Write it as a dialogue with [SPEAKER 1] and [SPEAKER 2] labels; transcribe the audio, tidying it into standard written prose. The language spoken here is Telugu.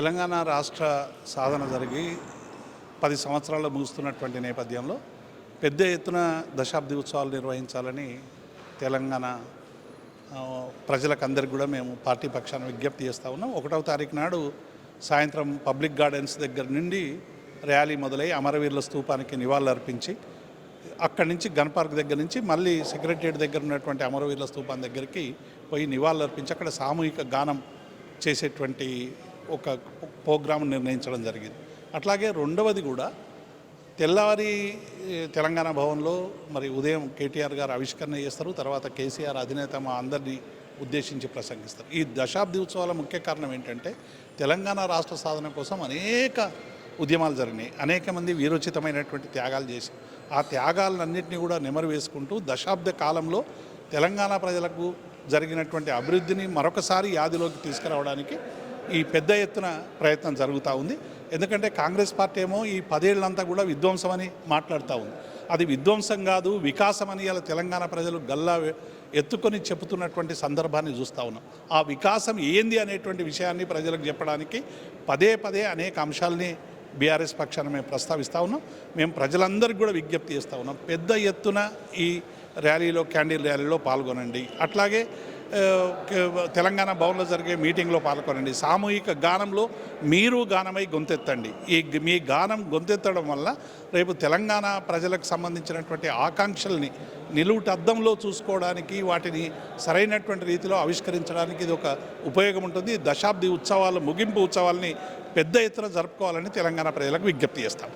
[SPEAKER 1] తెలంగాణ రాష్ట్ర సాధన జరిగి 10 సంవత్సరాలు ముగుస్తున్నటువంటి నేపథ్యంలో పెద్ద ఎత్తున దశాబ్ది ఉత్సవాలు నిర్వహించాలని తెలంగాణ ప్రజలకందరికీ కూడా మేము పార్టీ పక్షాన విజ్ఞప్తి చేస్తూ ఉన్నాం. 1వ తారీఖు నాడు సాయంత్రం పబ్లిక్ గార్డెన్స్ దగ్గర నుండి ర్యాలీ మొదలై అమరవీరుల స్తూపానికి నివాళులర్పించి అక్కడి నుంచి గన్ పార్క్ దగ్గర నుంచి మళ్ళీ సెక్రటరియట్ దగ్గర ఉన్నటువంటి అమరవీరుల స్తూపం దగ్గరికి పోయి నివాళులర్పించి అక్కడ సామూహిక గానం చేసేటువంటి ఒక ప్రోగ్రాం నిర్ణయించడం జరిగింది. అట్లాగే రెండవది కూడా తెల్లవారి తెలంగాణ భవన్లో మరి ఉదయం కేటీఆర్ గారు ఆవిష్కరణ చేస్తారు. తర్వాత కేసీఆర్ అధినేత మా అందరినీ ఉద్దేశించి ప్రసంగిస్తారు. ఈ దశాబ్ది ఉత్సవాల ముఖ్య కారణం ఏంటంటే తెలంగాణ రాష్ట్ర సాధన కోసం అనేక ఉద్యమాలు జరిగినాయి. అనేక మంది వీరోచితమైనటువంటి త్యాగాలు చేసి ఆ త్యాగాలన్నింటినీ కూడా నెమరు వేసుకుంటూ దశాబ్ద కాలంలో తెలంగాణ ప్రజలకు జరిగినటువంటి అభివృద్ధిని మరొకసారి యాదిలోకి తీసుకురావడానికి ఈ పెద్ద ఎత్తున ప్రయత్నం జరుగుతూ ఉంది. ఎందుకంటే కాంగ్రెస్ పార్టీ ఏమో ఈ 10 ఏళ్ళంతా కూడా విధ్వంసం అని మాట్లాడుతూ ఉంది. అది విధ్వంసం కాదు, వికాసం అని ఇలా తెలంగాణ ప్రజలు గల్లా ఎత్తుకొని చెబుతున్నటువంటి సందర్భాన్ని చూస్తూ ఉన్నాం. ఆ వికాసం ఏంది అనేటువంటి విషయాన్ని ప్రజలకు చెప్పడానికి పదే అనేక అంశాలని బీఆర్ఎస్ పక్షాన మేము ప్రస్తావిస్తూ ఉన్నాం. మేము ప్రజలందరికీ కూడా విజ్ఞప్తి చేస్తూ ఉన్నాం, పెద్ద ఎత్తున ఈ ర్యాలీలో క్యాండిల్ ర్యాలీలో పాల్గొనండి. అట్లాగే తెలంగాణ భవన్లో జరిగే మీటింగ్లో పాల్గొనండి. సామూహిక గానంలో మీరు గానమై గొంతెత్తండి. మీ గానం గొంతెత్తడం వల్ల రేపు తెలంగాణ ప్రజలకు సంబంధించినటువంటి ఆకాంక్షల్ని నిలువుటద్దంలో చూసుకోవడానికి, వాటిని సరైనటువంటి రీతిలో ఆవిష్కరించడానికి ఇది ఒక ఉపయోగం ఉంటుంది. దశాబ్ది ఉత్సవాలు ముగింపు ఉత్సవాల్ని పెద్ద ఎత్తున జరుపుకోవాలని తెలంగాణ ప్రజలకు విజ్ఞప్తి చేస్తాం.